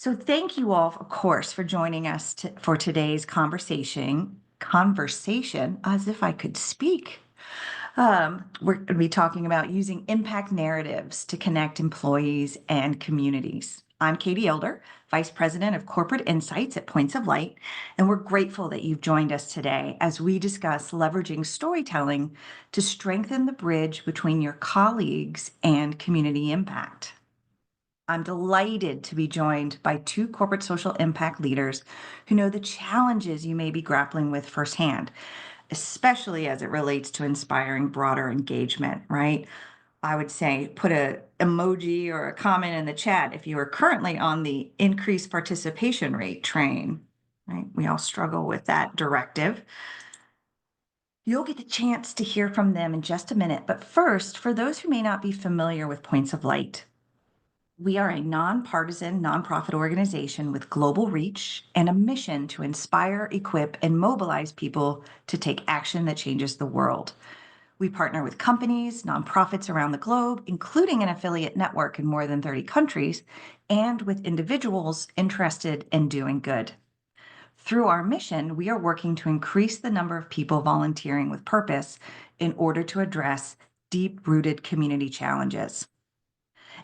So thank you all, of course, for joining us for today's conversation, as if I could speak. We're going to be talking about using impact narratives to connect employees and communities. I'm Katie Elder, Vice President of Corporate Insights at Points of Light, and we're grateful that you've joined us today as we discuss leveraging storytelling to strengthen the bridge between your colleagues and community impact. I'm delighted to be joined by two corporate social impact leaders who know the challenges you may be grappling with firsthand, especially as it relates to inspiring broader engagement, right? I would say put a emoji or a comment in the chat if you are currently on the increased participation rate train, right? We all struggle with that directive. You'll get the chance to hear from them in just a minute, but first, for those who may not be familiar with Points of Light, we are a nonpartisan nonprofit organization with global reach and a mission to inspire, equip, and mobilize people to take action that changes the world. We partner with companies, nonprofits around the globe, including an affiliate network in more than 30 countries, and with individuals interested in doing good. Through our mission, we are working to increase the number of people volunteering with purpose in order to address deep-rooted community challenges.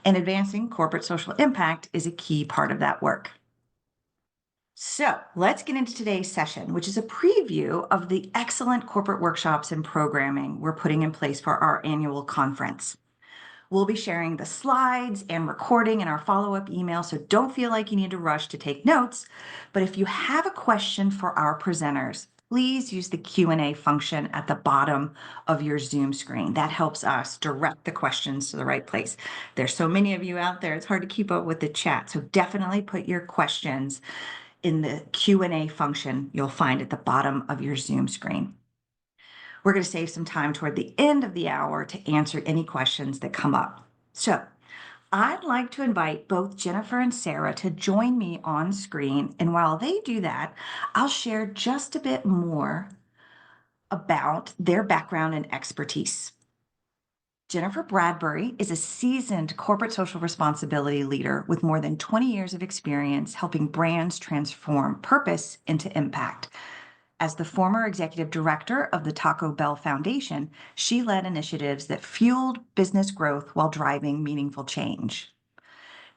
And advancing corporate social impact is a key part of that work. So let's get into today's session, which is a preview of the excellent corporate workshops and programming we're putting in place for our annual conference. We'll be sharing the slides and recording in our follow-up email, so don't feel like you need to rush to take notes. But if you have a question for our presenters, please use the Q&A function at the bottom of your Zoom screen. That helps us direct the questions to the right place. There's so many of you out there, it's hard to keep up with the chat. So definitely put your questions in the Q&A function you'll find at the bottom of your Zoom screen. We're going to save some time toward the end of the hour to answer any questions that come up. So I'd like to invite both Jennifer and Sarah to join me on screen. And while they do that, I'll share just a bit more about their background and expertise. Jennifer Bradbury is a seasoned corporate social responsibility leader with more than 20 years of experience helping brands transform purpose into impact. As the former executive director of the Taco Bell Foundation, she led initiatives that fueled business growth while driving meaningful change.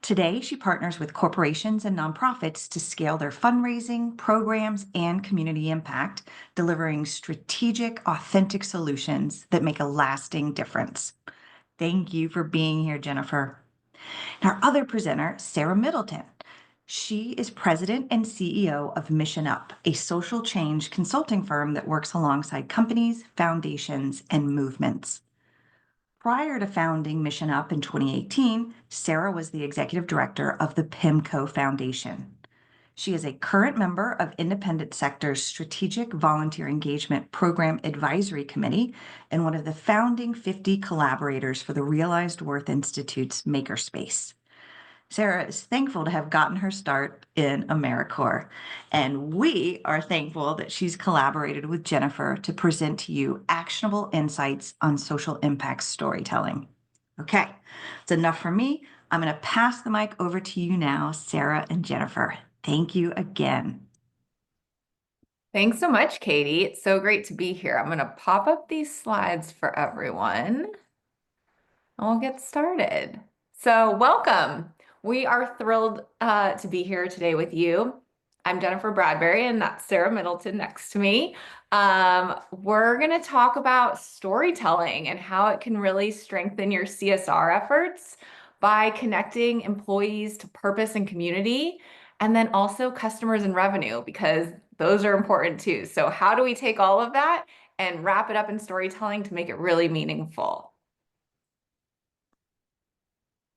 Today, she partners with corporations and nonprofits to scale their fundraising, programs, and community impact, delivering strategic, authentic solutions that make a lasting difference. Thank you for being here, Jennifer. And our other presenter, Sarah Middleton. She is president and CEO of Mission Up, a social change consulting firm that works alongside companies, foundations, and movements. Prior to founding Mission Up in 2018, Sarah was the executive director of the PIMCO Foundation. She is a current member of Independent Sector's Strategic Volunteer Engagement Program Advisory Committee and one of the founding 50 collaborators for the Realized Worth Institute's Makerspace. Sarah is thankful to have gotten her start in AmeriCorps, and we are thankful that she's collaborated with Jennifer to present to you actionable insights on social impact storytelling. Okay, it's enough for me. I'm going to pass the mic over to you now, Sarah and Jennifer. Thank you again. Thanks so much, Katie. It's so great to be here. I'm going to pop up these slides for everyone. And we'll get started. So welcome. We are thrilled to be here today with you. I'm Jennifer Bradbury, and that's Sarah Middleton next to me. We're going to talk about storytelling and how it can really strengthen your CSR efforts by connecting employees to purpose and community, and then also customers and revenue, because those are important too. So how do we take all of that and wrap it up in storytelling to make it really meaningful?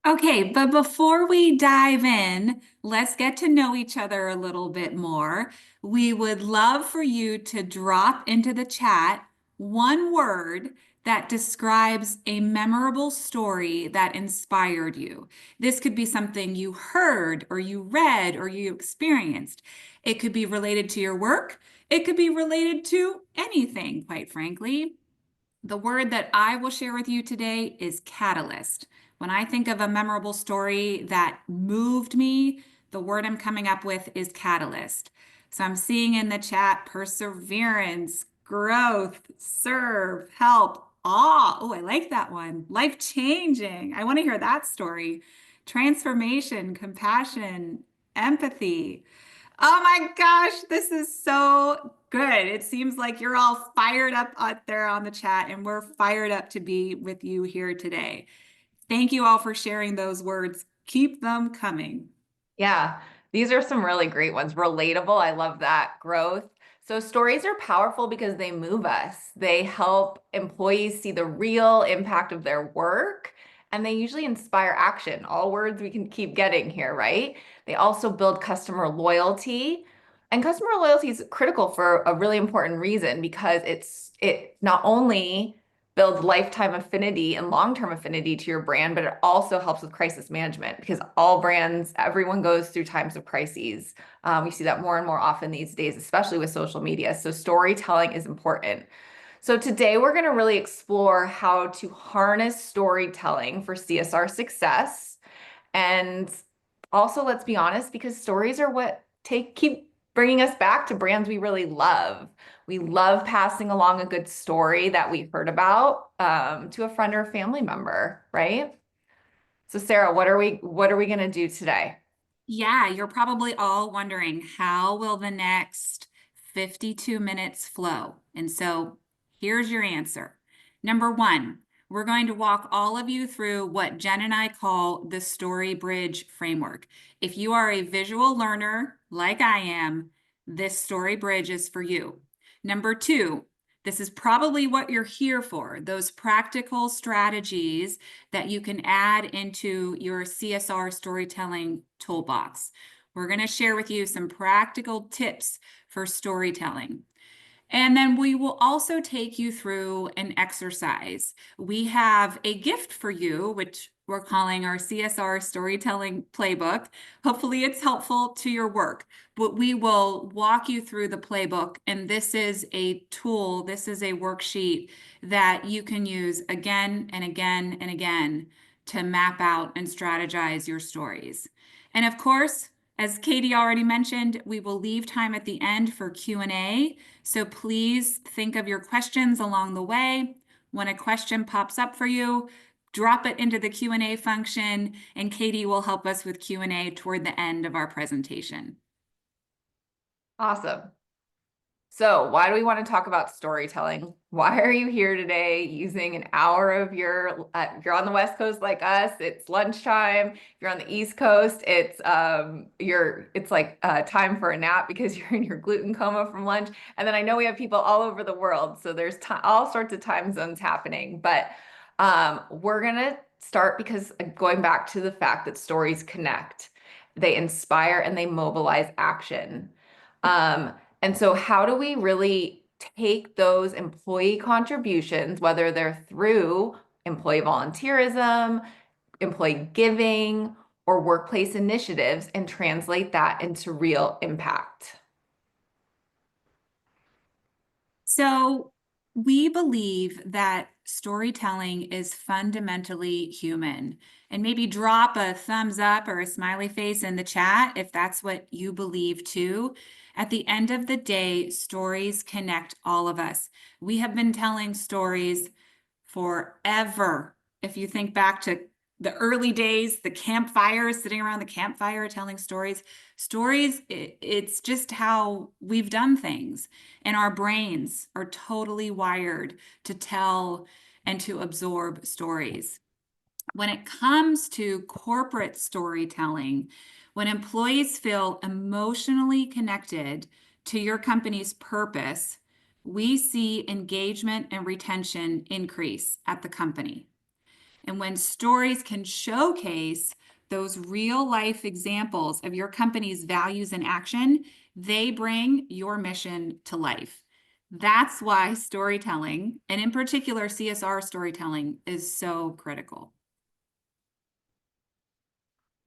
Okay, but before we dive in, let's get to know each other a little bit more. We would love for you to drop into the chat one word that describes a memorable story that inspired you. This could be something you heard or you read or you experienced. It could be related to your work. It could be related to anything, quite frankly. The word that I will share with you today is catalyst. When I think of a memorable story that moved me, The word I'm coming up with is catalyst. So I'm seeing in the chat perseverance, growth, serve, help, awe. Oh, I like that one. Life changing. I want to hear that story. Transformation, compassion, empathy. Oh my gosh, this is so good. It seems like you're all fired up out there on the chat, and we're fired up to be with you here today. Thank you all for sharing those words. Keep them coming. Yeah, these are some really great ones. Relatable. I love that. Growth. So stories are powerful because they move us. They help employees see the real impact of their work, and they usually inspire action. All words we can keep getting here, right? They also build customer loyalty. And customer loyalty is critical for a really important reason because it not only builds lifetime affinity and long-term affinity to your brand, but it also helps with crisis management because all brands, everyone goes through times of crises. We see that more and more often these days, especially with social media. So storytelling is important. So today we're going to really explore how to harness storytelling for CSR success. And also, let's be honest, because stories are what keep bringing us back to brands we really love. We love passing along a good story that we heard about to a friend or family member, right? So Sarah, what are we going to do today? Yeah, you're probably all wondering, how will the next 52 minutes flow? And so here's your answer. Number one, we're going to walk all of you through what Jen and I call the story bridge framework. If you are a visual learner like I am, this story bridge is for you. Number two, this is probably what you're here for, those practical strategies that you can add into your CSR storytelling toolbox. We're going to share with you some practical tips for storytelling. And then we will also take you through an exercise. We have a gift for you, which we're calling our CSR storytelling playbook. Hopefully it's helpful to your work, but we will walk you through the playbook. And this is a tool, this is a worksheet that you can use again and again and again to map out and strategize your stories. And of course, as Katie already mentioned, we will leave time at the end for Q&A. So please think of your questions along the way. When a question pops up for you, drop it into the Q&A function, and Katie will help us with Q&A toward the end of our presentation. Awesome. So why do we want to talk about storytelling? Why are you here today using an hour of if you're on the West Coast like us, it's lunchtime. If you're on the East Coast, it's like time for a nap because you're in your gluten coma from lunch. And then I know we have people all over the world, so there's all sorts of time zones happening. But we're gonna start because going back to the fact that stories connect, they inspire and they mobilize action. And so how do we really take those employee contributions, whether they're through employee volunteerism, employee giving, or workplace initiatives, and translate that into real impact? So we believe that storytelling is fundamentally human. And maybe drop a thumbs up or a smiley face in the chat if that's what you believe too. At the end of the day, stories connect all of us. We have been telling stories forever. If you think back to the early days, the campfire, sitting around the campfire telling stories. It's just how we've done things. And our brains are totally wired to tell and to absorb stories. When it comes to corporate storytelling, when employees feel emotionally connected to your company's purpose, we see engagement and retention increase at the company. And when stories can showcase those real life examples of your company's values and action, they bring your mission to life. That's why storytelling, and in particular CSR storytelling, is so critical.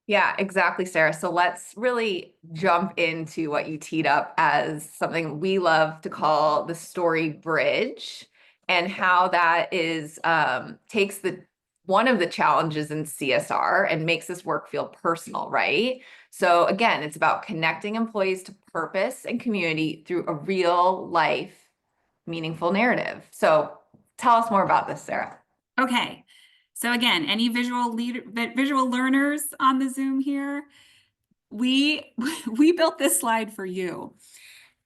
Yeah, exactly, Sarah. So let's really jump into what you teed up as something we love to call the story bridge, and how that is takes one of the challenges in CSR and makes this work feel personal, right? So again, it's about connecting employees to purpose and community through a real life, meaningful narrative. So tell us more about this, Sarah. Okay. So again, any visual learners on the Zoom here? We we built this slide for you.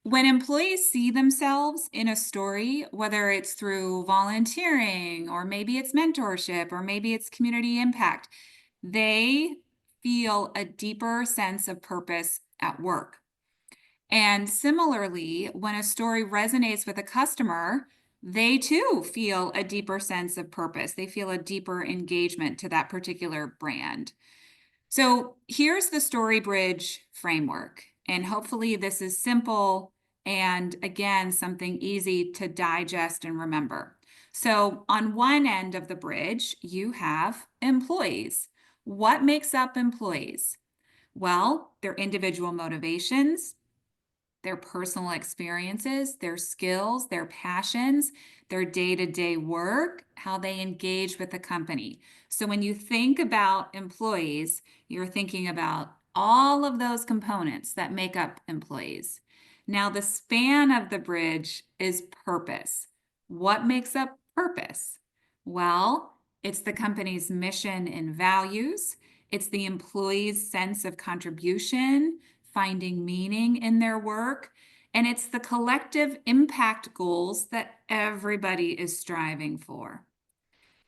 When employees see themselves in a story, whether it's through volunteering or maybe it's mentorship or maybe it's community impact, they feel a deeper sense of purpose at work. And similarly, when a story resonates with a customer, they too feel a deeper sense of purpose. They feel a deeper engagement to that particular brand. So here's the Story Bridge framework. And hopefully this is simple and again, something easy to digest and remember. So on one end of the bridge, you have employees. What makes up employees? Well, their individual motivations, their personal experiences, their skills, their passions, their day-to-day work, how they engage with the company. So when you think about employees, you're thinking about all of those components that make up employees. Now, the span of the bridge is purpose. What makes up purpose? Well, it's the company's mission and values. It's the employee's sense of contribution, finding meaning in their work, and it's the collective impact goals that everybody is striving for.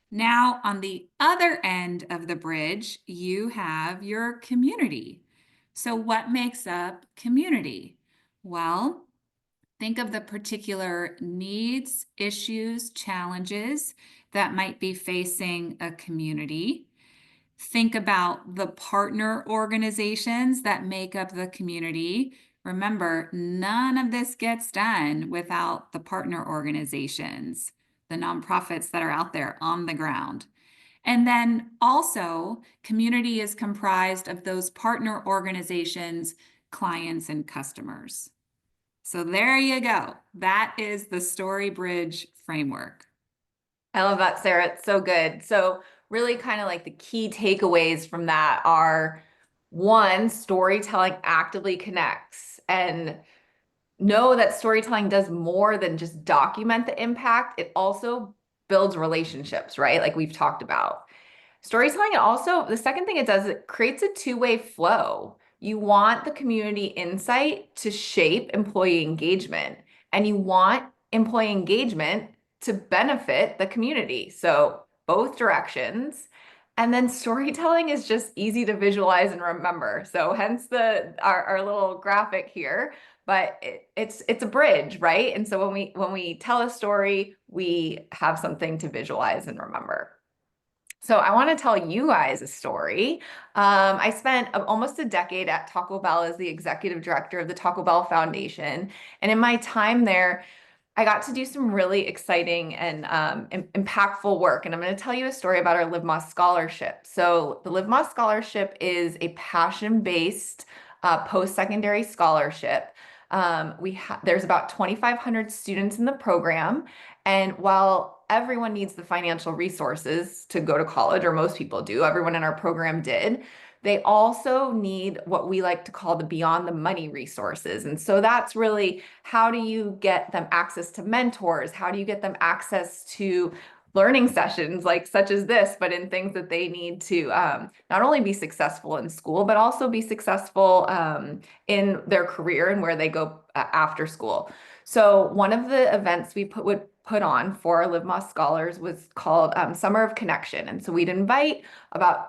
Now, on the other end of the bridge, you have your community. So what makes up community? Well, think of the particular needs, issues, challenges that might be facing a community. Think about the partner organizations that make up the community. Remember, none of this gets done without the partner organizations, the nonprofits that are out there on the ground. And then also, community is comprised of those partner organizations, clients, and customers. So there you go. That is the Story Bridge framework. I love that, Sarah. It's so good. So really kind of like the key takeaways from that are, one, storytelling actively connects, and know that storytelling does more than just document the impact. It also builds relationships, right? Like we've talked about. Storytelling, and also the second thing it does, it creates a two-way flow. You want the community insight to shape employee engagement, and you want employee engagement to benefit the community. So both directions. And then storytelling is just easy to visualize and remember. So hence our little graphic here, but it's a bridge, right? And so when we tell a story, we have something to visualize and remember. So I want to tell you guys a story. I spent almost a decade at Taco Bell as the executive director of the Taco Bell Foundation. And in my time there, I got to do some really exciting and impactful work. And I'm going to tell you a story about our Live Más Scholarship. So the Live Más Scholarship is a passion-based post-secondary scholarship. There's about 2,500 students in the program. And while everyone needs the financial resources to go to college, or most people do, everyone in our program did, they also need what we like to call the beyond the money resources. And so that's really, how do you get them access to mentors? How do you get them access to learning sessions like such as this, but in things that they need to not only be successful in school, but also be successful in their career and where they go after school. So one of the events we would put on for our Live Más Scholars was called Summer of Connection. And so we'd invite about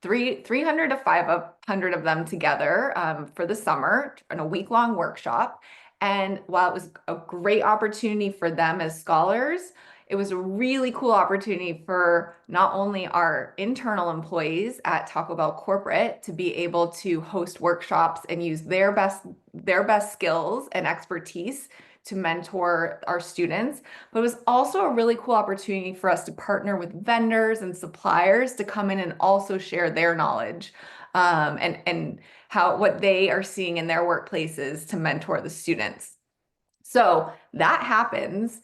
300 to 500 of them together for the summer in a week-long workshop. And while it was a great opportunity for them as scholars, it was a really cool opportunity for not only our internal employees at Taco Bell Corporate to be able to host workshops and use their best skills and expertise to mentor our students, but it was also a really cool opportunity for us to partner with vendors and suppliers to come in and also share their knowledge and what they are seeing in their workplaces to mentor the students. So that happens.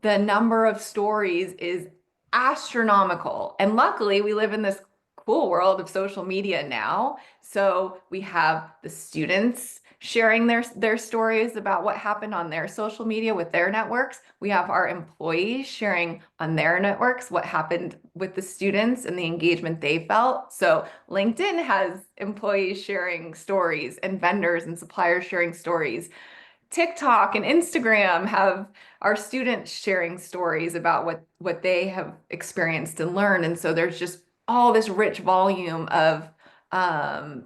The number of stories is astronomical. And luckily, we live in this cool world of social media now. So we have the students sharing their stories about what happened on their social media with their networks. We have our employees sharing on their networks what happened with the students and the engagement they felt. So LinkedIn has employees sharing stories and vendors and suppliers sharing stories. TikTok and Instagram have our students sharing stories about what they have experienced and learned. And so there's just all this rich volume of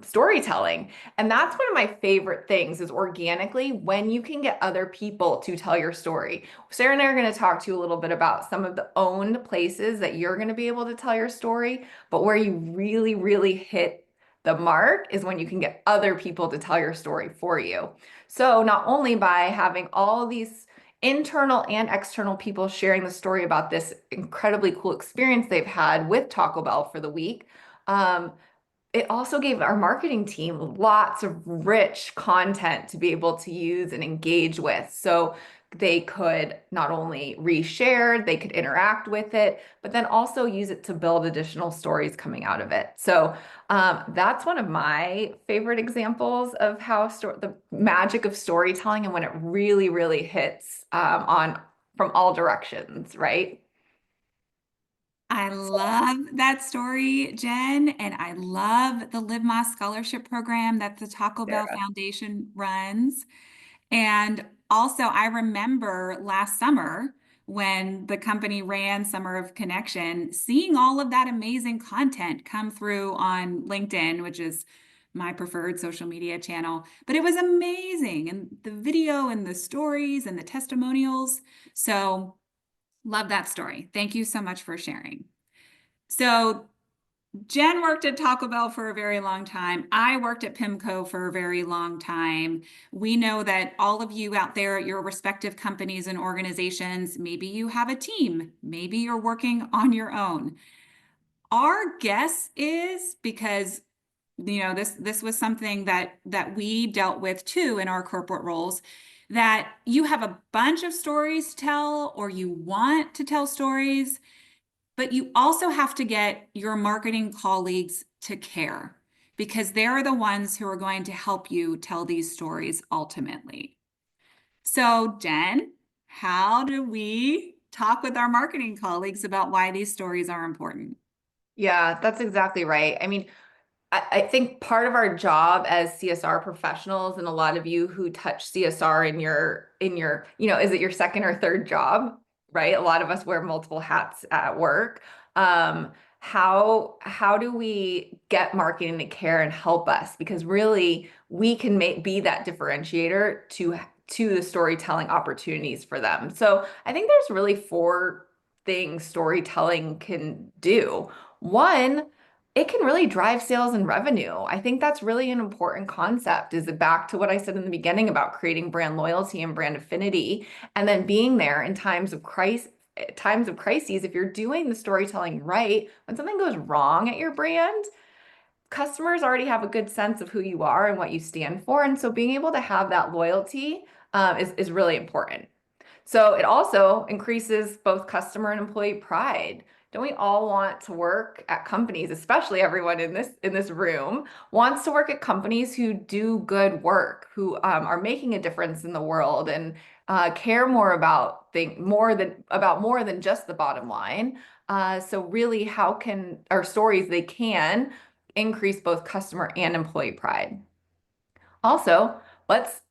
storytelling. And that's one of my favorite things is organically when you can get other people to tell your story. Sarah and I are going to talk to you a little bit about some of the owned places that you're going to be able to tell your story, but where you really, really hit the mark is when you can get other people to tell your story for you. So not only by having all these internal and external people sharing the story about this incredibly cool experience they've had with Taco Bell for the week, it also gave our marketing team lots of rich content to be able to use and engage with. So they could not only reshare, they could interact with it, but then also use it to build additional stories coming out of it. So that's one of my favorite examples of how the magic of storytelling and when it really, really hits on from all directions, right? I love that story, Jen, and I love the Live Más Scholarship Program that the Taco Bell Sarah. Foundation runs. And also, I remember last summer when the company ran Summer of Connection, seeing all of that amazing content come through on LinkedIn, which is my preferred social media channel. But it was amazing. And the video and the stories and the testimonials. So, love that story. Thank you so much for sharing. So, Jen worked at Taco Bell for a very long time. I worked at PIMCO for a very long time. We know that all of you out there at your respective companies and organizations, maybe you have a team, maybe you're working on your own. Our guess is because this was something that we dealt with too in our corporate roles, that you have a bunch of stories to tell or you want to tell stories, but you also have to get your marketing colleagues to care because they're the ones who are going to help you tell these stories ultimately. So, Jen, how do we talk with our marketing colleagues about why these stories are important? Yeah, that's exactly right. I mean, I think part of our job as CSR professionals, and a lot of you who touch CSR in your, is it your second or third job, right? A lot of us wear multiple hats at work. How do we get marketing to care and help us? Because really, we can be that differentiator to the storytelling opportunities for them. So I think there's really four things storytelling can do. One, it can really drive sales and revenue. I think that's really an important concept. Is it back to what I said in the beginning about creating brand loyalty and brand affinity, and then being there in times of crises, if you're doing the storytelling right, when something goes wrong at your brand, customers already have a good sense of who you are and what you stand for. And so being able to have that loyalty is really important. So it also increases both customer and employee pride. Don't we all want to work at companies, especially everyone in this room wants to work at companies who do good work, who are making a difference in the world and care more about more than just the bottom line. So really, how can our stories they can increase both customer and employee pride? Also, let's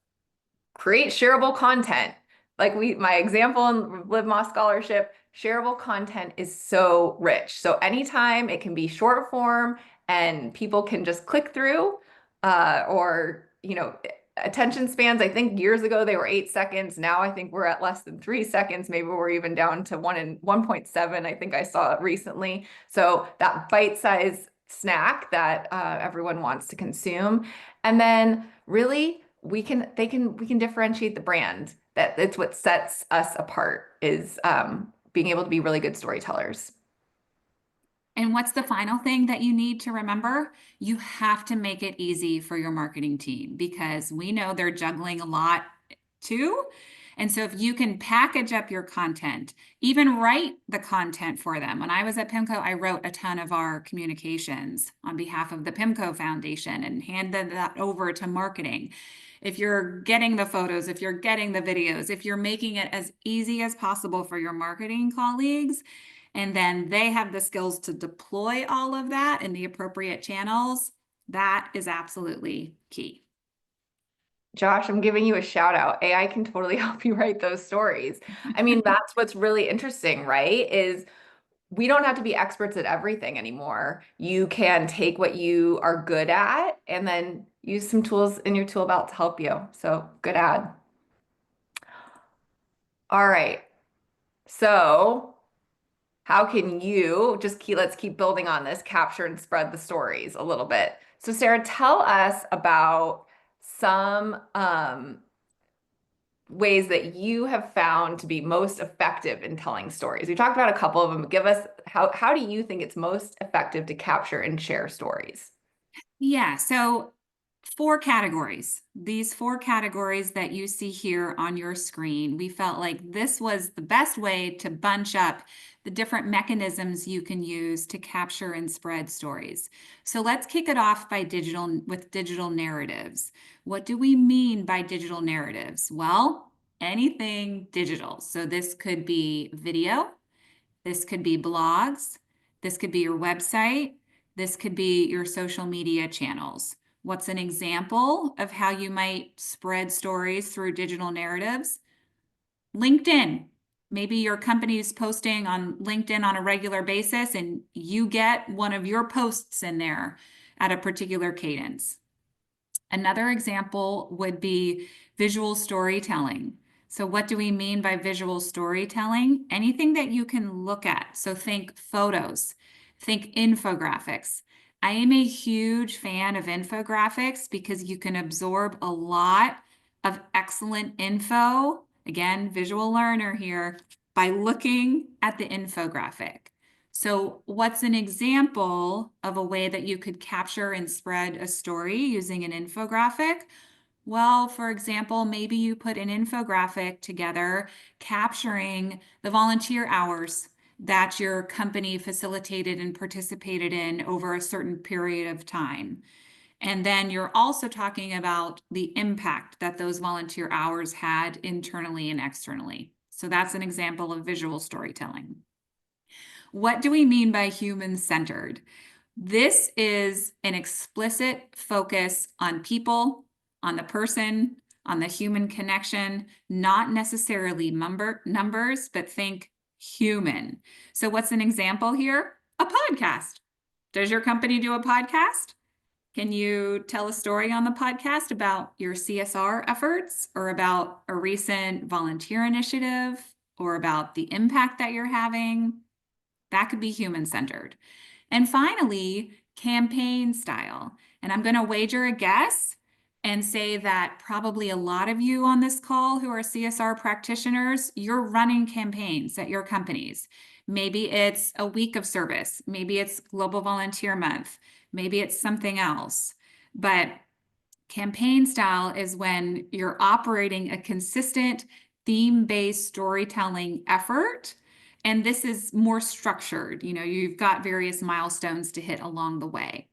create shareable content. Like my example in Live Más Scholarship, shareable content is so rich. So anytime it can be short form and people can just click through, or attention spans. I think years ago they were 8 seconds. Now I think we're at less than 3 seconds. Maybe we're even down to 1.7. I think I saw it recently. So that bite-sized snack that everyone wants to consume, and then really we can differentiate the brand. It's what sets us apart is being able to be really good storytellers. And what's the final thing that you need to remember? You have to make it easy for your marketing team because we know they're juggling a lot too. And so if you can package up your content, even write the content for them. When I was at PIMCO, I wrote a ton of our communications on behalf of the PIMCO Foundation and handed that over to marketing. If you're getting the photos, if you're getting the videos, if you're making it as easy as possible for your marketing colleagues, and then they have the skills to deploy all of that in the appropriate channels, that is absolutely key. Josh, I'm giving you a shout out. AI can totally help you write those stories. I mean, that's what's really interesting, right? Is we don't have to be experts at everything anymore. You can take what you are good at and then use some tools in your tool belt to help you. So good ad. All right. So how can you let's keep building on this, capture and spread the stories a little bit. So Sarah, tell us about some ways that you have found to be most effective in telling stories. We talked about a couple of them. Give us how do you think it's most effective to capture and share stories? Yeah, so 4 categories. These 4 categories that you see here on your screen, we felt like this was the best way to bunch up the different mechanisms you can use to capture and spread stories. So let's kick it off with digital narratives. What do we mean by digital narratives? Well, anything digital. So this could be video, this could be blogs, this could be your website, this could be your social media channels. What's an example of how you might spread stories through digital narratives? LinkedIn. Maybe your company is posting on LinkedIn on a regular basis and you get one of your posts in there at a particular cadence. Another example would be visual storytelling. So what do we mean by visual storytelling? Anything that you can look at. So think photos, think infographics. I am a huge fan of infographics because you can absorb a lot of excellent info. Again, visual learner here, by looking at the infographic. So what's an example of a way that you could capture and spread a story using an infographic? Well, for example, maybe you put an infographic together capturing the volunteer hours that your company facilitated and participated in over a certain period of time. And then you're also talking about the impact that those volunteer hours had internally and externally. So that's an example of visual storytelling. What do we mean by human-centered? This is an explicit focus on people, on the person, on the human connection, not necessarily numbers, but think human. So what's an example here? A podcast. Does your company do a podcast? Can you tell a story on the podcast about your CSR efforts or about a recent volunteer initiative or about the impact that you're having? That could be human-centered. And finally, campaign style. And I'm going to wager a guess and say that probably a lot of you on this call who are CSR practitioners, you're running campaigns at your companies. Maybe it's a week of service. Maybe it's Global Volunteer Month. Maybe it's something else. But campaign style is when you're operating a consistent theme-based storytelling effort. And this is more structured. You've got various milestones to hit along the way.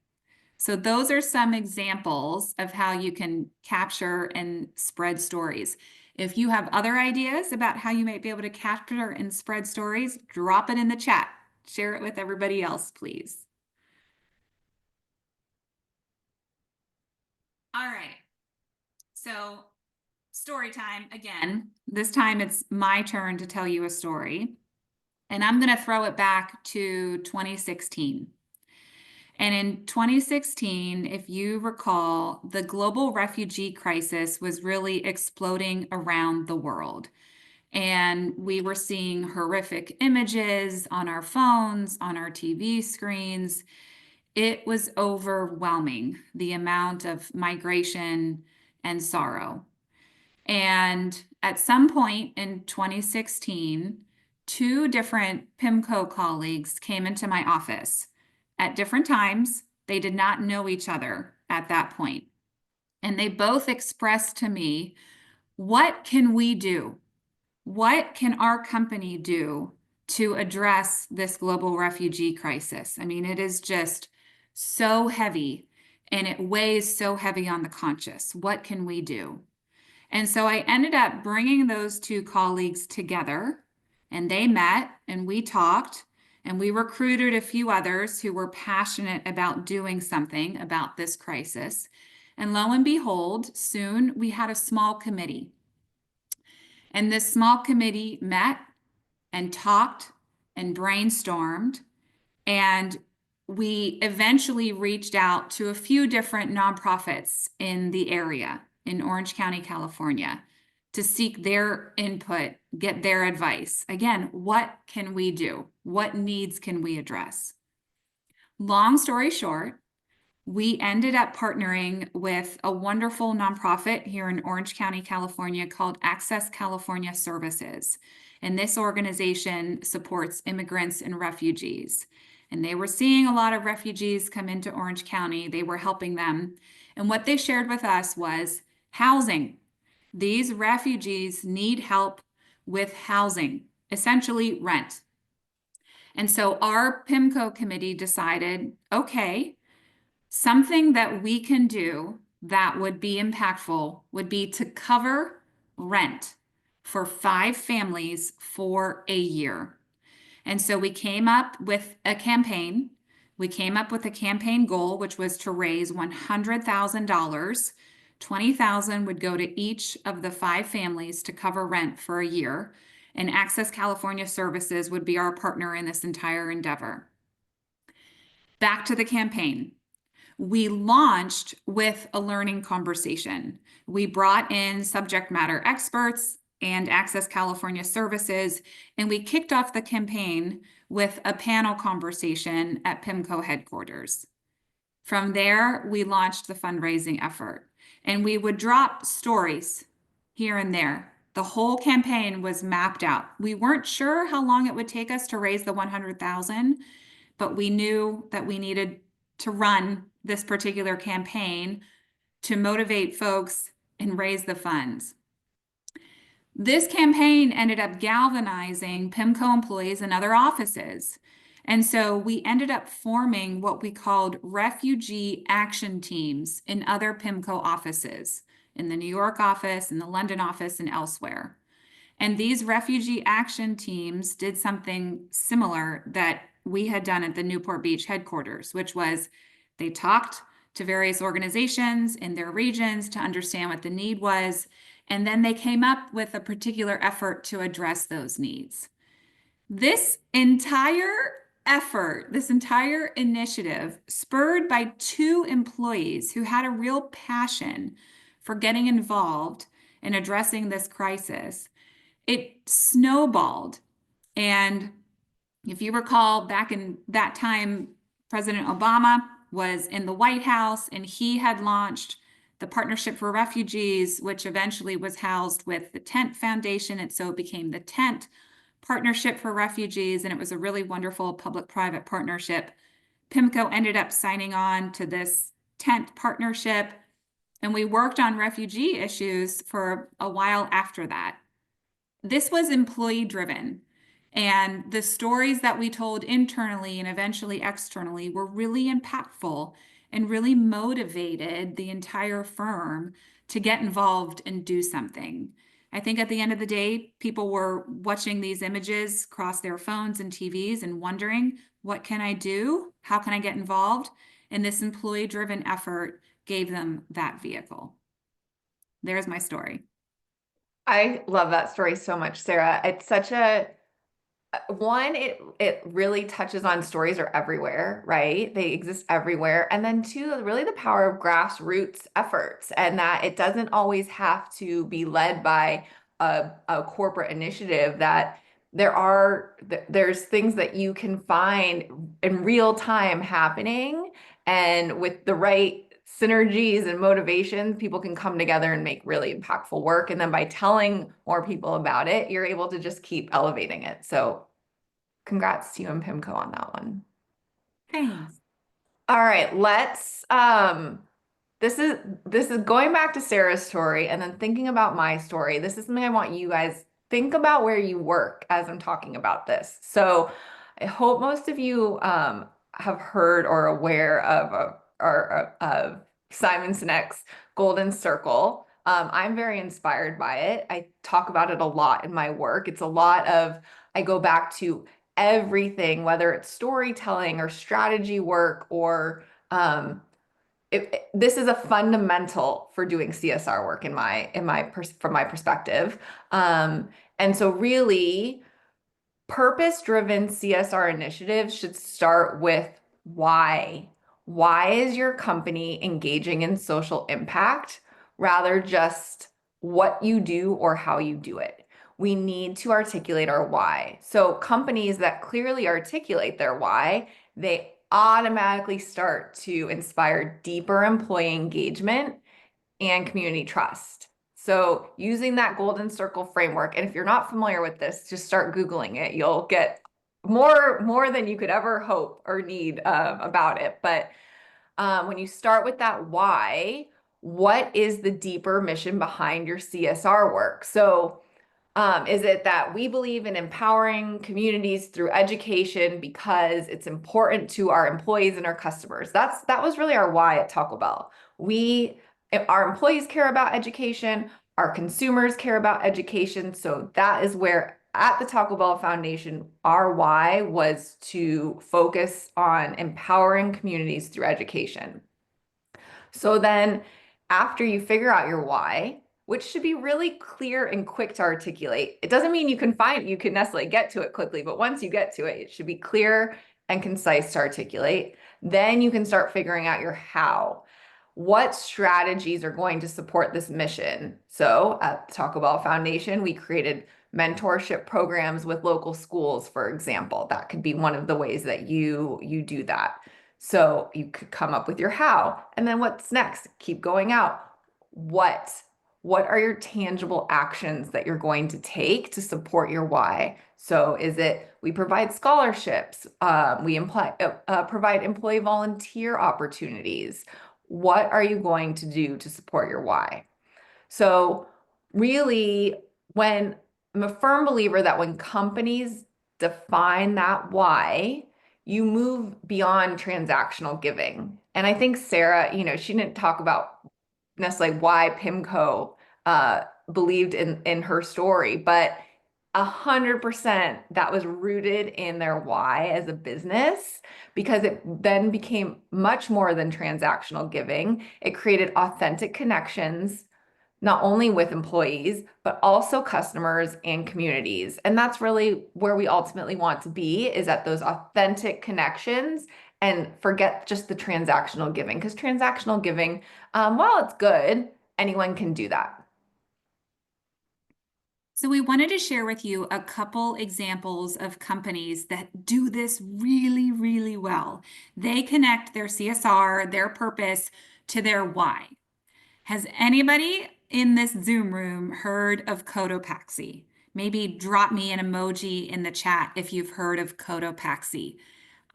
So those are some examples of how you can capture and spread stories. If you have other ideas about how you might be able to capture and spread stories, drop it in the chat. Share it with everybody else, please. All right. So story time again. This time it's my turn to tell you a story. And I'm going to throw it back to 2016. And in 2016, if you recall, the global refugee crisis was really exploding around the world. And we were seeing horrific images on our phones, on our TV screens. It was overwhelming, the amount of migration and sorrow. And at some point in 2016, 2 different PIMCO colleagues came into my office at different times. They did not know each other at that point. And they both expressed to me, what can we do? what can our company do to address this global refugee crisis? I mean, it is just so heavy and it weighs so heavy on the conscience. What can we do? And so I ended up bringing those two colleagues together, and they met and we talked and we recruited a few others who were passionate about doing something about this crisis. And lo and behold, soon we had a small committee. And this small committee met and talked and brainstormed. And we eventually reached out to a few different nonprofits in the area in Orange County, California, to seek their input, get their advice. Again, what can we do? What needs can we address? Long story short, we ended up partnering with a wonderful nonprofit here in Orange County, California called Access California Services. And this organization supports immigrants and refugees. And they were seeing a lot of refugees come into Orange County. They were helping them. And what they shared with us was housing. These refugees need help with housing, essentially rent. And so our PIMCO committee decided, okay, something that we can do that would be impactful would be to cover rent for 5 families for a year. And so we came up with a campaign. We came up with a campaign goal, which was to raise $100,000. 20,000 would go to each of the 5 families to cover rent for a year. And Access California Services would be our partner in this entire endeavor. Back to the campaign. We launched with a learning conversation. We brought in subject matter experts and Access California Services, and we kicked off the campaign with a panel conversation at PIMCO headquarters. From there, we launched the fundraising effort, and we would drop stories here and there. The whole campaign was mapped out. We weren't sure how long it would take us to raise the 100,000, but we knew that we needed to run this particular campaign to motivate folks and raise the funds. This campaign ended up galvanizing PIMCO employees and other offices. And so we ended up forming what we called refugee action teams in other PIMCO offices, in the New York office, in the London office, and elsewhere. And these refugee action teams did something similar that we had done at the Newport Beach headquarters, which was they talked to various organizations in their regions to understand what the need was, and then they came up with a particular effort to address those needs. This entire effort, this entire initiative, spurred by 2 employees who had a real passion for getting involved in addressing this crisis, it snowballed. And if you recall, back in that time, President Obama was in the White House and he had launched the Partnership for Refugees, which eventually was housed with the Tent Foundation. And so it became the Tent Partnership for Refugees. And it was a really wonderful public-private partnership. PIMCO ended up signing on to this Tent partnership. And we worked on refugee issues for a while after that. This was employee driven. And the stories that we told internally and eventually externally were really impactful and really motivated the entire firm to get involved and do something. I think at the end of the day, people were watching these images across their phones and TVs and wondering, what can I do? How can I get involved? And this employee-driven effort gave them that vehicle. There's my story. I love that story so much, Sarah. It's such a one, it really touches on stories are everywhere, right? They exist everywhere. And then 2, really the power of grassroots efforts, and that it doesn't always have to be led by a corporate initiative, that there's things that you can find in real time happening, and with the right synergies and motivations, people can come together and make really impactful work. And then by telling more people about it, you're able to just keep elevating it. So congrats to you and PIMCO on that one. Thanks. All right, this is going back to Sarah's story and then thinking about my story. This is something I want you guys think about where you work as I'm talking about this. So I hope most of you have heard or aware of Simon Sinek's Golden Circle. I'm very inspired by it. I talk about it a lot in my work. It's a lot of, I go back to everything, whether it's storytelling or strategy work or this is a fundamental for doing CSR work from my perspective. And so really purpose-driven CSR initiatives should start with why. Why is your company engaging in social impact rather just what you do or how you do it? We need to articulate our why. So companies that clearly articulate their why, they automatically start to inspire deeper employee engagement and community trust. So using that golden circle framework, and if you're not familiar with this, just start Googling it. You'll get more than you could ever hope or need about it. But when you start with that why, what is the deeper mission behind your CSR work? So is it that we believe in empowering communities through education because it's important to our employees and our customers? That was really our why at Taco Bell. Our employees care about education, our consumers care about education. So that is where at the Taco Bell Foundation, our why was to focus on empowering communities through education. So then after you figure out your why, which should be really clear and quick to articulate, it doesn't mean you can necessarily get to it quickly, but once you get to it, it should be clear and concise to articulate. Then you can start figuring out your how. What strategies are going to support this mission? So at the Taco Bell Foundation, we created mentorship programs with local schools, for example. That could be one of the ways that you do that. So you could come up with your how, and then what's next? Keep going out. What are your tangible actions that you're going to take to support your why? So is it we provide scholarships, we provide employee volunteer opportunities. What are you going to do to support your why? So really, when I'm a firm believer that when companies define that why, you move beyond transactional giving. And I think Sarah, she didn't talk about necessarily why PIMCO believed in her story, but 100% that was rooted in their why as a business, because it then became much more than transactional giving. It created authentic connections, not only with employees, but also customers and communities. And that's really where we ultimately want to be, is at those authentic connections and forget just the transactional giving, because transactional giving, while it's good, anyone can do that. So we wanted to share with you a couple examples of companies that do this really, really well. They connect their CSR, their purpose, to their why. Has anybody in this Zoom room heard of Cotopaxi? Maybe drop me an emoji in the chat if you've heard of Cotopaxi.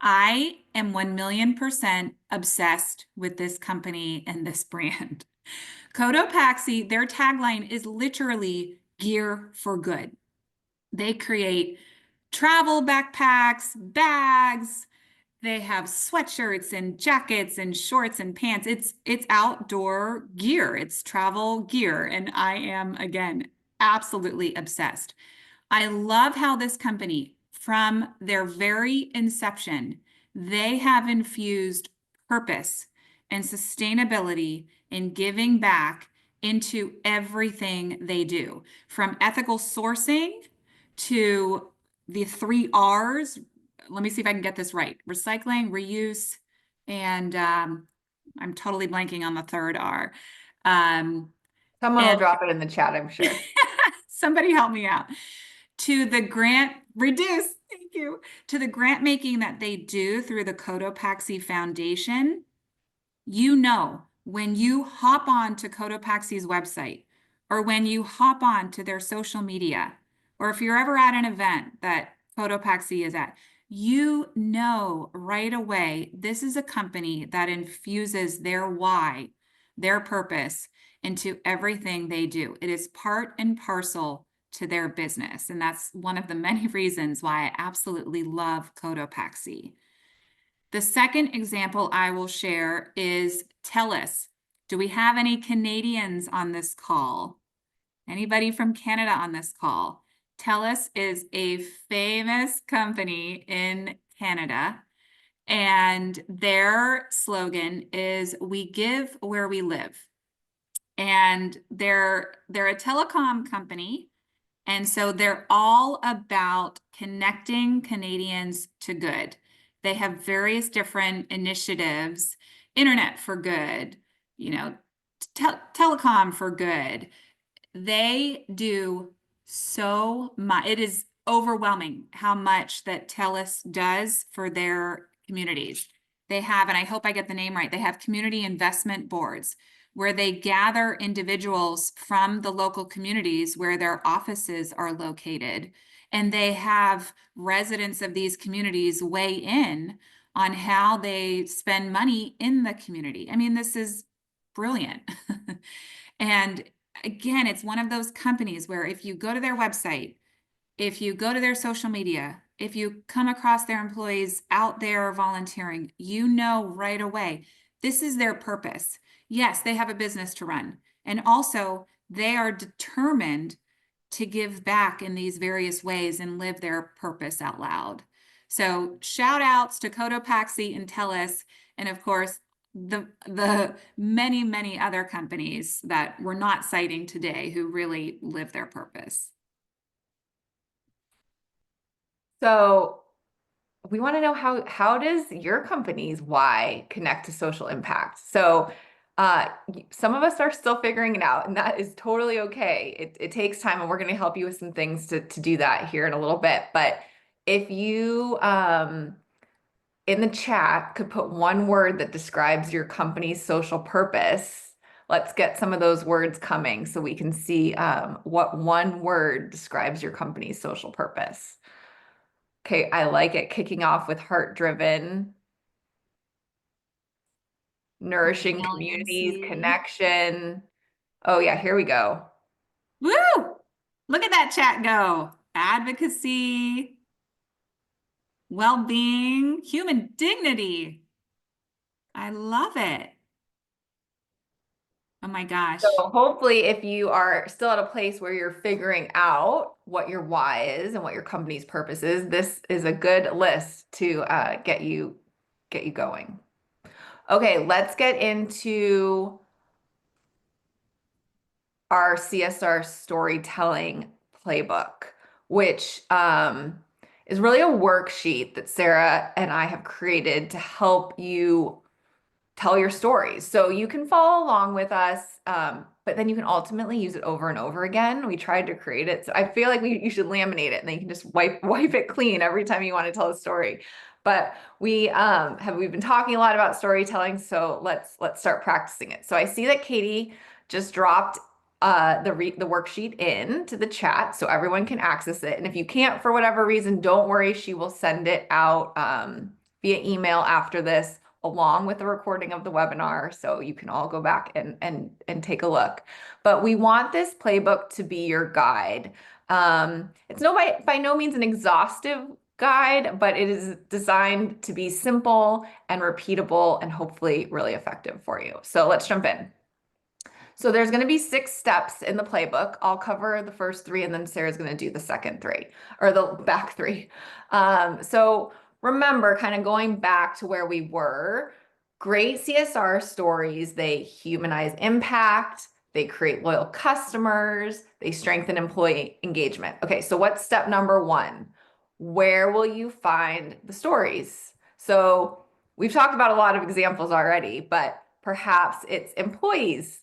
I am 1,000,000% obsessed with this company and this brand. Cotopaxi, their tagline is literally gear for good. They create travel backpacks, bags. They have sweatshirts and jackets and shorts and pants. It's outdoor gear. It's travel gear. And I am, again, absolutely obsessed. I love how this company, from their very inception, they have infused purpose and sustainability and giving back into everything they do, from ethical sourcing to the 3 R's. Let me see if I can get this right: recycling, reuse, and I'm totally blanking on the 3rd R. Someone will drop it in the chat, I'm sure. Somebody help me out. To the grant reduce, thank you, to the grant making that they do through the Cotopaxi Foundation. When you hop on to Cotopaxi's website, or when you hop on to their social media, or if you're ever at an event that Cotopaxi is at, right away, this is a company that infuses their why, their purpose, into everything they do. It is part and parcel to their business. And that's one of the many reasons why I absolutely love Cotopaxi. The second example I will share is TELUS. Do we have any Canadians on this call? Anybody from Canada on this call? TELUS is a famous company in Canada, and their slogan is "We give where we live." And they're a telecom company, and so they're all about connecting Canadians to good. They have various different initiatives, internet for good, telecom for good. They do so much. It is overwhelming how much that TELUS does for their communities. They have, and I hope I get the name right, they have community investment boards where they gather individuals from the local communities where their offices are located. And they have residents of these communities weigh in on how they spend money in the community. I mean, this is brilliant. And again, it's one of those companies where if you go to their website, if you go to their social media, if you come across their employees out there volunteering, you know right away, this is their purpose. Yes, they have a business to run. And also, they are determined to give back in these various ways and live their purpose out loud. So shout outs to Cotopaxi and TELUS, and of course, the many, many other companies that we're not citing today who really live their purpose. So we want to know how does your company's why connect to social impact? So some of us are still figuring it out, and that is totally okay. It takes time, and we're going to help you with some things to do that here in a little bit. But if you in the chat could put one word that describes your company's social purpose, let's get some of those words coming so we can see what one word describes your company's social purpose. Okay, I like it. Kicking off with heart-driven, nourishing communities, Resiliency. connection. Oh yeah, here we go. Woo! Look at that chat go. Advocacy, well-being, human dignity. I love it. Oh my gosh. So hopefully if you are still at a place where you're figuring out what your why is and what your company's purpose is, this is a good list to get you going. Okay, let's get into our CSR storytelling playbook, which is really a worksheet that Sarah and I have created to help you tell your stories. So you can follow along with us, but then you can ultimately use it over and over again. We tried to create it. So I feel like you should laminate it, and then you can just wipe it clean every time you want to tell a story. But we've been talking a lot about storytelling, so let's start practicing it. So I see that Katie just dropped the worksheet into the chat so everyone can access it. And if you can't for whatever reason, don't worry, she will send it out via email after this, along with the recording of the webinar, so you can all go back and take a look. But we want this playbook to be your guide. It's by no means an exhaustive guide, but it is designed to be simple and repeatable and hopefully really effective for you. So let's jump in. So there's going to be 6 steps in the playbook. I'll cover the first 3, and then Sarah's going to do the second 3, or the back 3. So remember, kind of going back to where we were, great CSR stories, they humanize impact, they create loyal customers, they strengthen employee engagement. Okay, so what's step number 1? Where will you find the stories? So we've talked about a lot of examples already, but perhaps it's employees.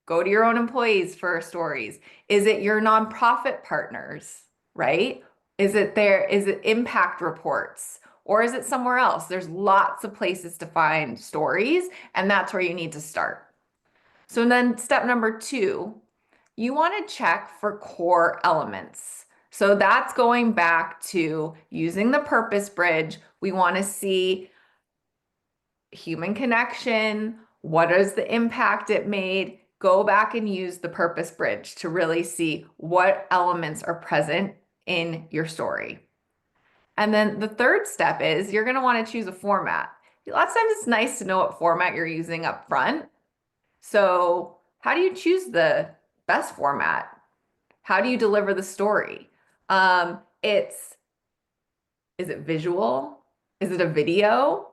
Go to your own employees for stories. Is it your nonprofit partners, right? Is it impact reports, or is it somewhere else? There's lots of places to find stories, and that's where you need to start. So then step number 2, you want to check for core elements. So that's going back to using the purpose bridge. We want to see human connection. What is the impact it made? go back and use the purpose bridge to really see what elements are present in your story. And then the third step is you're going to want to choose a format. Lots of times it's nice to know what format you're using up front. So how do you choose the best format? How do you deliver the story? Is it visual? Is it a video?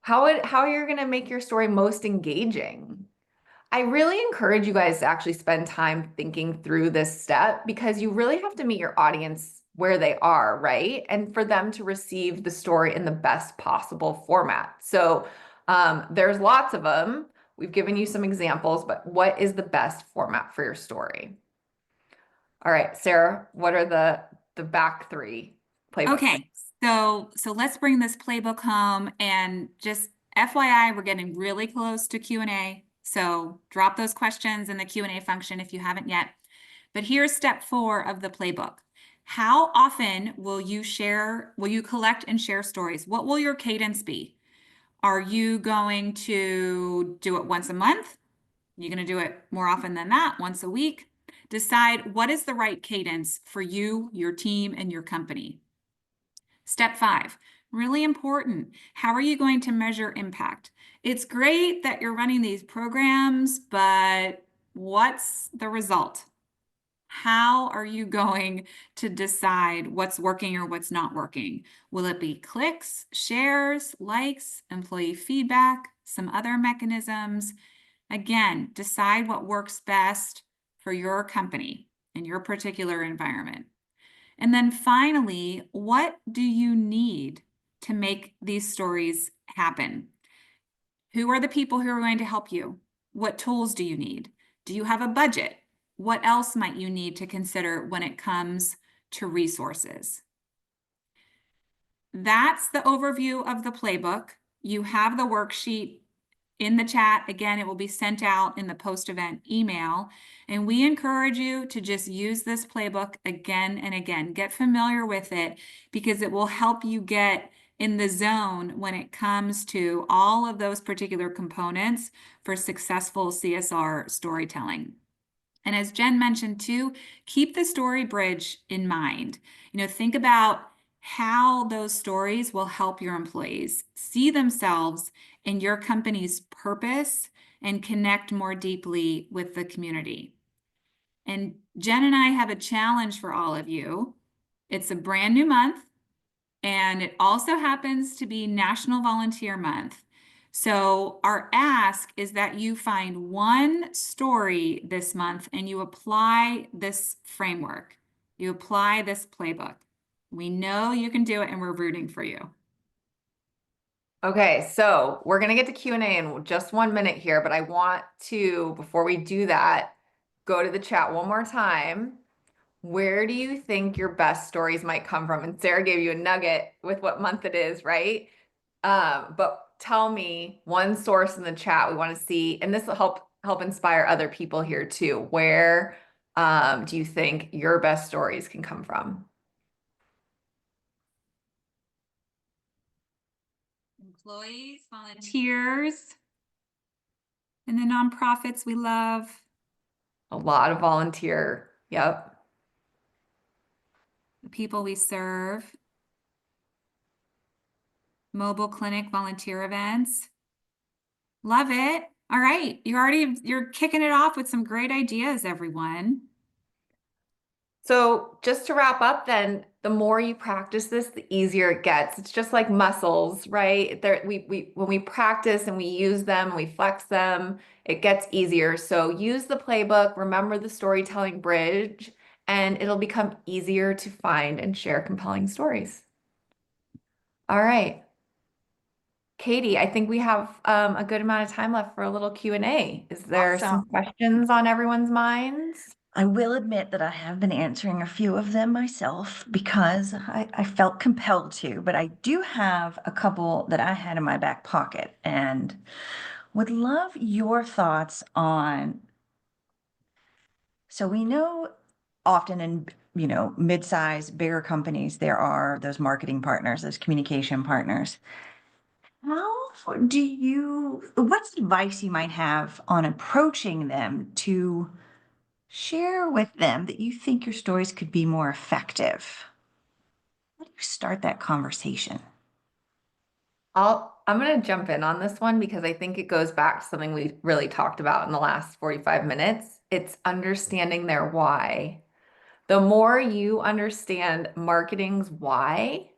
How are you going to make your story most engaging? I really encourage you guys to actually spend time thinking through this step because you really have to meet your audience where they are, right? And for them to receive the story in the best possible format. So there's lots of them. We've given you some examples, but what is the best format for your story? All right, Sarah, what are the back three playbooks? Okay, so let's bring this playbook home, and just FYI, we're getting really close to Q&A. So drop those questions in the Q&A function if you haven't yet. But here's step 4 of the playbook. How often will you collect and share stories? What will your cadence be? Are you going to do it once a month? You're going to do it more often than that, once a week? Decide what is the right cadence for you, your team, and your company. Step 5, really important. How are you going to measure impact? It's great that you're running these programs, but what's the result? How are you going to decide what's working or what's not working? Will it be clicks, shares, likes, employee feedback, some other mechanisms? Again, decide what works best for your company in your particular environment. And then finally, what do you need to make these stories happen? Who are the people who are going to help you? What tools do you need? Do you have a budget? What else might you need to consider when it comes to resources? That's the overview of the playbook. You have the worksheet in the chat. Again, it will be sent out in the post-event email. And we encourage you to just use this playbook again and again. Get familiar with it because it will help you get in the zone when it comes to all of those particular components for successful CSR storytelling. And as Jen mentioned too, keep the story bridge in mind. Think about how those stories will help your employees see themselves in your company's purpose and connect more deeply with the community. And Jen and I have a challenge for all of you. It's a brand new month, and it also happens to be National Volunteer Month. So our ask is that you find one story this month and you apply this framework. You apply this playbook. We know you can do it and we're rooting for you. Okay, so we're going to get to Q&A in just 1 minute here, but I want to, before we do that, go to the chat one more time. Where do you think your best stories might come from? And Sarah gave you a nugget with what month it is, right? But tell me one source in the chat we want to see, and this will help inspire other people here too. Where do you think your best stories can come from? Employees, volunteers, and the nonprofits we love. A lot of volunteer. Yep. The people we serve. Mobile clinic volunteer events. Love it. All right. You're kicking it off with some great ideas, everyone. So just to wrap up then, the more you practice this, the easier it gets. It's just like muscles, right? When we practice and we use them, we flex them, it gets easier. So use the playbook, remember the storytelling bridge, and it'll become easier to find and share compelling stories. All right. Katie, I think we have a good amount of time left for a little Q&A. Is there some questions on everyone's minds? I will admit that I have been answering a few of them myself because I felt compelled to, but I do have a couple that I had in my back pocket and would love your thoughts on. So we know often in, mid-sized, bigger companies, there are those marketing partners, those communication partners. What's advice you might have on approaching them to share with them that you think your stories could be more effective? How do you start that conversation? I'm going to jump in on this one because I think it goes back to something we really talked about in the last 45 minutes. It's understanding their why. The more you understand marketing's why,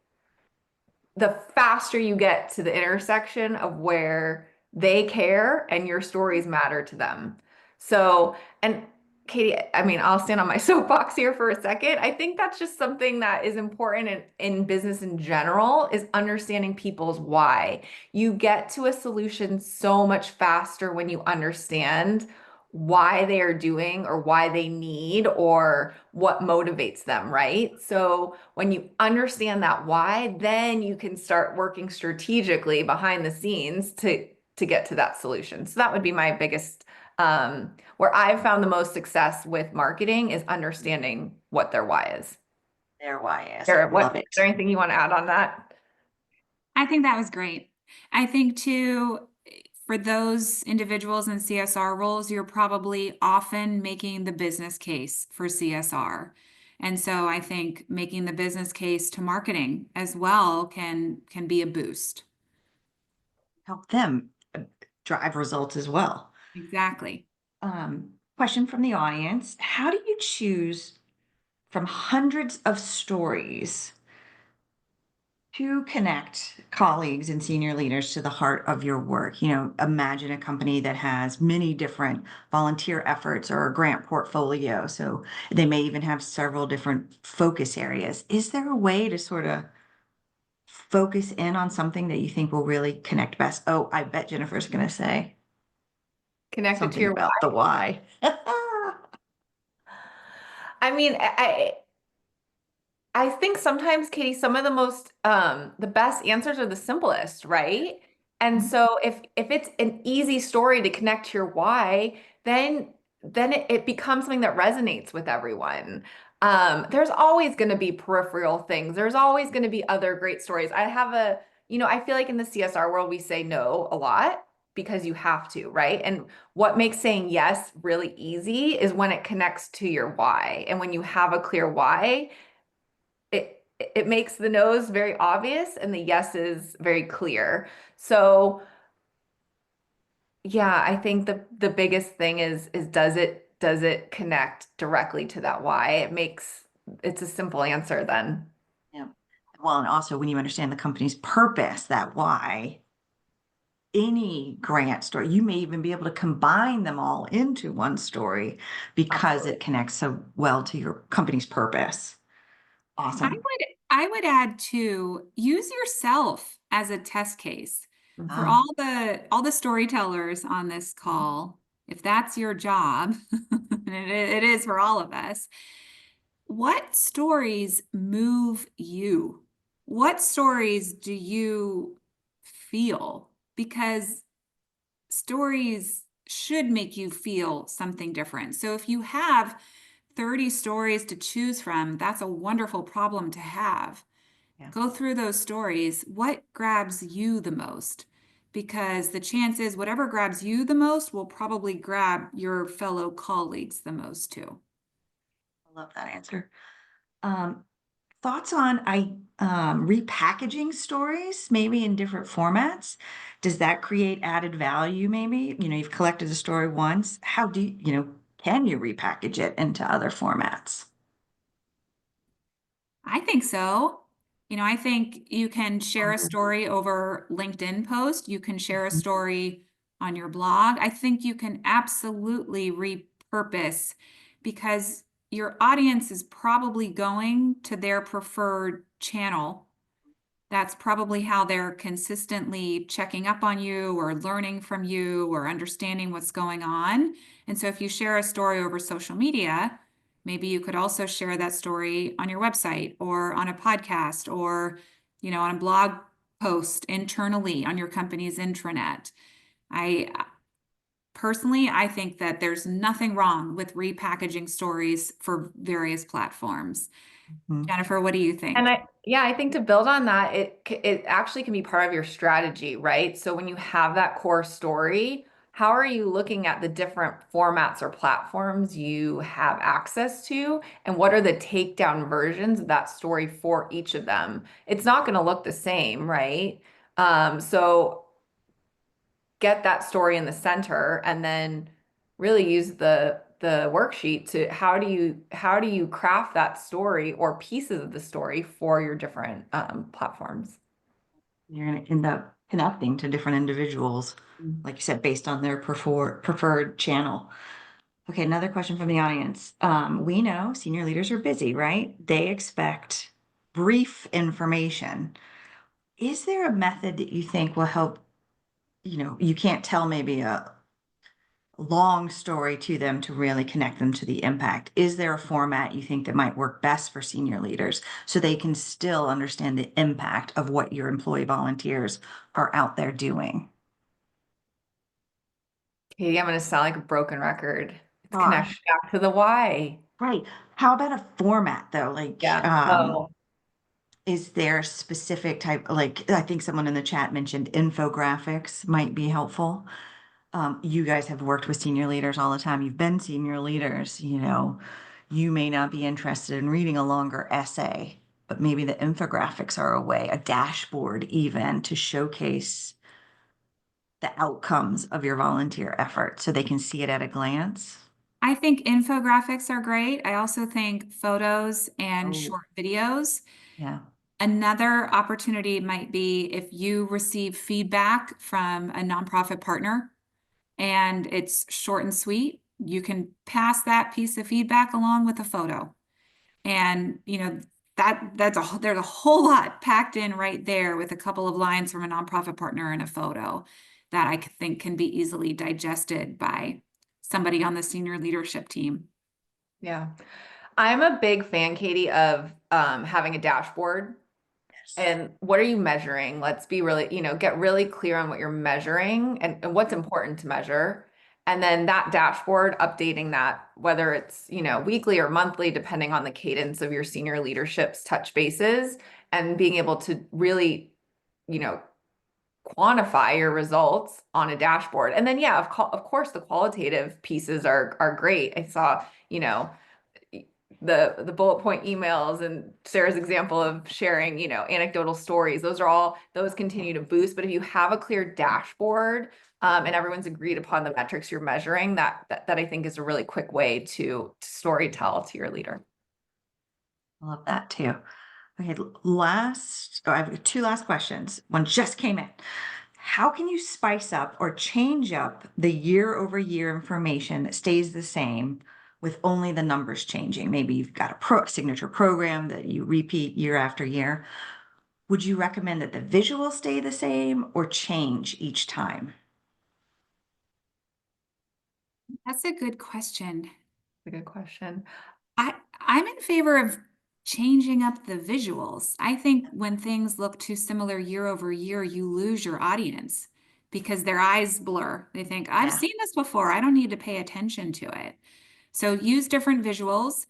the faster you get to the intersection of where they care and your stories matter to them. So, and Katie, I mean, I'll stand on my soapbox here for a second. I think that's just something that is important in business in general is understanding people's why. You get to a solution so much faster when you understand why they are doing or why they need or what motivates them, right? So when you understand that why, then you can start working strategically behind the scenes to get to that solution. So that would be my biggest where I've found the most success with marketing is understanding what their why is. Their why is. Sarah, Love is it. there anything you want to add on that? I think that was great. I think too, for those individuals in CSR roles, you're probably often making the business case for CSR. And so I think making the business case to marketing as well can be a boost. Help them drive results as well. Exactly. Question from the audience. How do you choose from hundreds of stories to connect colleagues and senior leaders to the heart of your work? Imagine a company that has many different volunteer efforts or a grant portfolio. So they may even have several different focus areas. Is there a way to sort of focus in on something that you think will really connect best? Oh, I bet Jennifer's going to say Connect it to something your about the why. I mean, I think sometimes, Katie, some of the best answers are the simplest, right? And so if it's an easy story to connect to your why, then it becomes something that resonates with everyone. There's always going to be peripheral things. There's always going to be other great stories. I feel like in the CSR world, we say no a lot because you have to, right? And what makes saying yes really easy is when it connects to your why. And when you have a clear why, it makes the no's very obvious and the yeses very clear. So yeah, I think the biggest thing is does it connect directly to that why? It's a simple answer then. Yeah. Well, and also when you understand the company's purpose, that why, any grant story, you may even be able to combine them all into one story because Absolutely. it connects so well to your company's purpose. Awesome. I would add to use yourself as a test case for Ah, all the storytellers on this call. If that's your job, and it is for all of us, what stories move you? What stories do you feel? Because stories should make you feel something different. So if you have 30 stories to choose from, that's a wonderful problem to have. yeah. Go through those stories. What grabs you the most? Because the chances, whatever grabs you the most will probably grab your fellow colleagues the most too. I love that answer. Um, Thoughts on repackaging stories, maybe in different formats? Does that create added value? Maybe, you've collected the story once. How do can you repackage it into other formats? I think so. I think you can share a story over LinkedIn post. You can share a Mhm. story on your blog. I think you can absolutely repurpose because your audience is probably going to their preferred channel. That's probably how they're consistently checking up on you or learning from you or understanding what's going on. And so if you share a story over social media, maybe you could also share that story on your website or on a podcast or, on a blog post internally on your company's intranet. I personally, I think that there's nothing wrong with repackaging stories for various platforms. Mhm. Jennifer, what do you And think? I think to build on that, it actually can be part of your strategy, right? So when you have that core story, how are you looking at the different formats or platforms you have access to, and what are the takedown versions of that story for each of them? It's not going to look the same, right? So get that story in the center, and then really use the worksheet to how do you craft that story or pieces of the story for your different platforms. You're going to end up connecting to different individuals, like you said, based on their preferred channel. Okay, another question from the audience. We know senior leaders are busy, right? They expect brief information. Is there a method that you think will help? You can't tell maybe a long story to them to really connect them to the impact. Is there a format you think that might work best for senior leaders so they can still understand the impact of what your employee volunteers are out there doing? Katie, I'm going to sound like a broken record. It's connected Gosh, back to the why. right. How about a format though? Like, Yeah. Oh, is there a specific type, like I think someone in the chat mentioned infographics might be helpful. You guys have worked with senior leaders all the time. You've been senior leaders, you may not be interested in reading a longer essay, but maybe the infographics are a way, a dashboard even to showcase the outcomes of your volunteer effort so they can see it at a glance. I think infographics are great. I also think photos and Oh, short videos. yeah. Another opportunity might be if you receive feedback from a nonprofit partner and it's short and sweet, you can pass that piece of feedback along with a photo. And there's a whole lot packed in right there with a couple of lines from a nonprofit partner and a photo that I think can be easily digested by somebody on the senior leadership team. yeah. I'm a big fan, Katie, of having a dashboard. Yes. And what are you measuring? Let's be really, get really clear on what you're measuring and what's important to measure. And then that dashboard, updating that, whether it's, weekly or monthly, depending on the cadence of your senior leadership's touch bases, and being able to really, you know, quantify your results on a dashboard. And then, yeah, of course, the qualitative pieces are great. I saw, the bullet point emails and Sarah's example of sharing, anecdotal stories. Those continue to boost. But if you have a clear dashboard, and everyone's agreed upon the metrics you're measuring, that I think is a really quick way to story tell to your leader. I love that too. Okay, I have two last questions. One just came in. How can you spice up or change up the year over year information that stays the same with only the numbers changing? Maybe you've got a signature program that you repeat year after year. Would you recommend that the visuals stay the same or change each time? That's a good question. A good question. I'm in favor of changing up the visuals. I think when things look too similar year over year, you lose your audience because their eyes blur. They think, I've Yeah, seen this before. I don't need to pay attention to it. So use different visuals.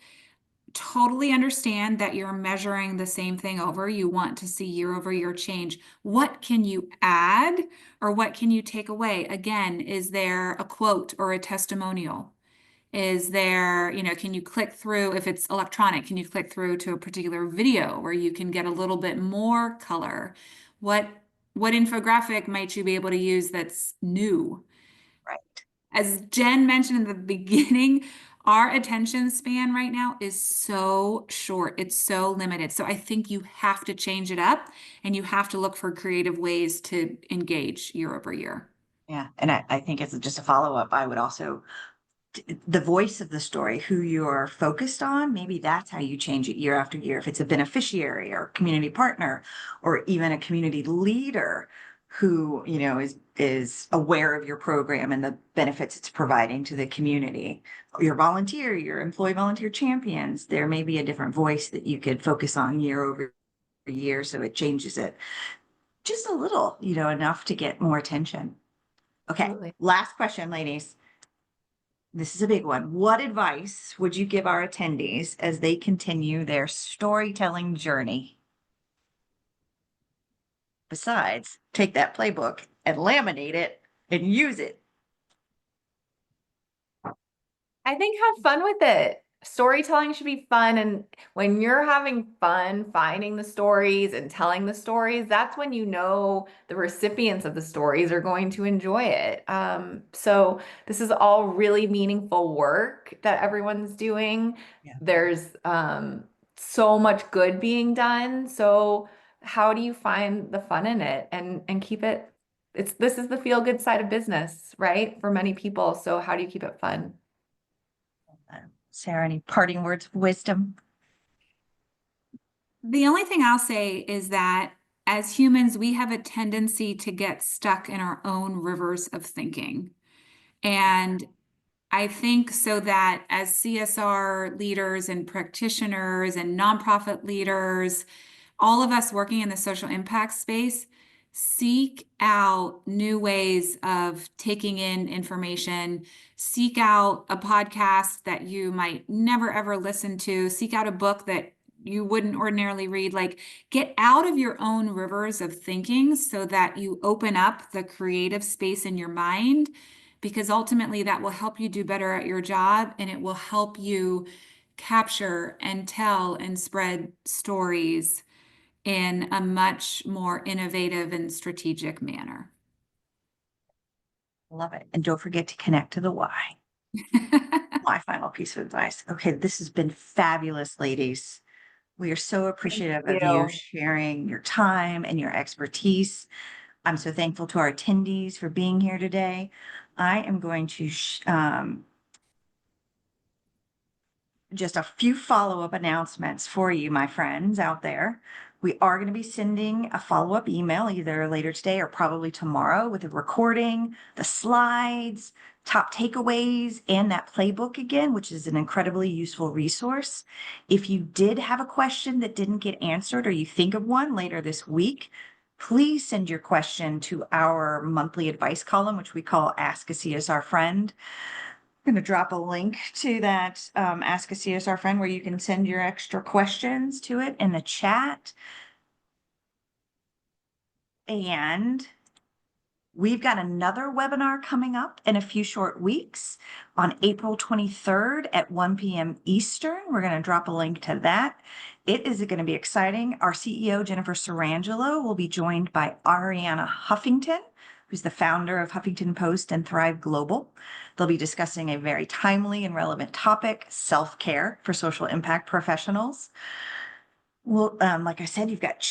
Totally understand that you're measuring the same thing over. You want to see year over year change. What can you add or what can you take away? Again, is there a quote or a testimonial? Is there, can you click through, if it's electronic, can you click through to a particular video where you can get a little bit more color? What what infographic might you be able to use that's new? right. As Jen mentioned in the beginning, our attention span right now is so short. It's so limited. So I think you have to change it up and you have to look for creative ways to engage year over year. Yeah. And I think as just a follow up, I would also the voice of the story, who you're focused on, maybe that's how you change it year after year. If it's a beneficiary or community partner, or even a community leader who, is aware of your program and the benefits it's providing to the community. Your employee volunteer champions, there may be a different voice that you could focus on year over year. So it changes it just a little, enough to get more attention. Okay, Absolutely. last question, ladies. This is a big one. What advice would you give our attendees as they continue their storytelling journey? Besides, take that playbook and laminate it and use it. I think have fun with it. Storytelling should be fun. And when you're having fun finding the stories and telling the stories, that's when you know the recipients of the stories are going to enjoy it. So this is all really meaningful work that everyone's doing. Yeah. There's so much good being done. So how do you find the fun in it and keep it? This is the feel good side of business, right? For many people. So how do you keep it fun? Sarah, any parting words of wisdom? The only thing I'll say is that as humans, we have a tendency to get stuck in our own rivers of thinking. And I think so that as CSR leaders and practitioners and nonprofit leaders, all of us working in the social impact space, seek out new ways of taking in information, seek out a podcast that you might never ever listen to, seek out a book that you wouldn't ordinarily read. Like, get out of your own rivers of thinking so that you open up the creative space in your mind, because ultimately that will help you do better at your job and it will help you capture and tell and spread stories in a much more innovative and strategic manner. Love it. And don't forget to connect to the why. My final piece of advice. Okay, this has been fabulous, ladies. We are so appreciative of you You. sharing your time and your expertise. I'm so thankful to our attendees for being here today. I am going to just a few follow-up announcements for you, my friends out there. We are going to be sending a follow-up email either later today or probably tomorrow with a recording, the slides, top takeaways, and that playbook again, which is an incredibly useful resource. If you did have a question that didn't get answered or you think of one later this week, please send your question to our monthly advice column, which we call Ask a CSR Friend. I'm going to drop a link to that Ask a CSR Friend where you can send your extra questions to it in the chat. And we've got another webinar coming up in a few short weeks on April 23rd at 1 p.m. Eastern. We're going to drop a link to that. It is going to be exciting. Our CEO, Jennifer Sarangelo, will be joined by Ariana Huffington, who's the founder of Huffington Post and Thrive Global. They'll be discussing a very timely and relevant topic, self-care for social impact professionals. Well, like I said, you've got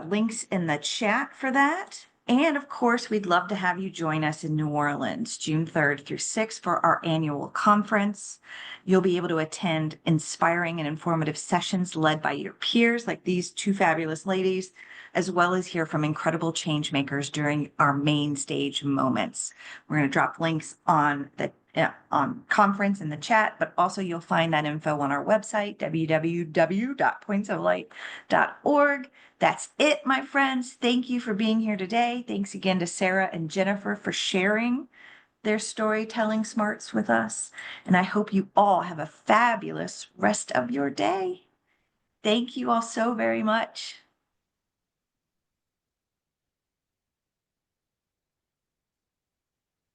links in the chat for that. And of course, we'd love to have you join us in New Orleans, June 3rd through 6th for our annual conference. You'll be able to attend inspiring and informative sessions led by your peers, like these two fabulous ladies, as well as hear from incredible change makers during our main stage moments. We're going to drop links on the conference in the chat, but also you'll find that info on our website, www.pointsoflight.org. That's it, my friends. Thank you for being here today. Thanks again to Sarah and Jennifer for sharing their storytelling smarts with us. And I hope you all have a fabulous rest of your day. Thank you all so very much.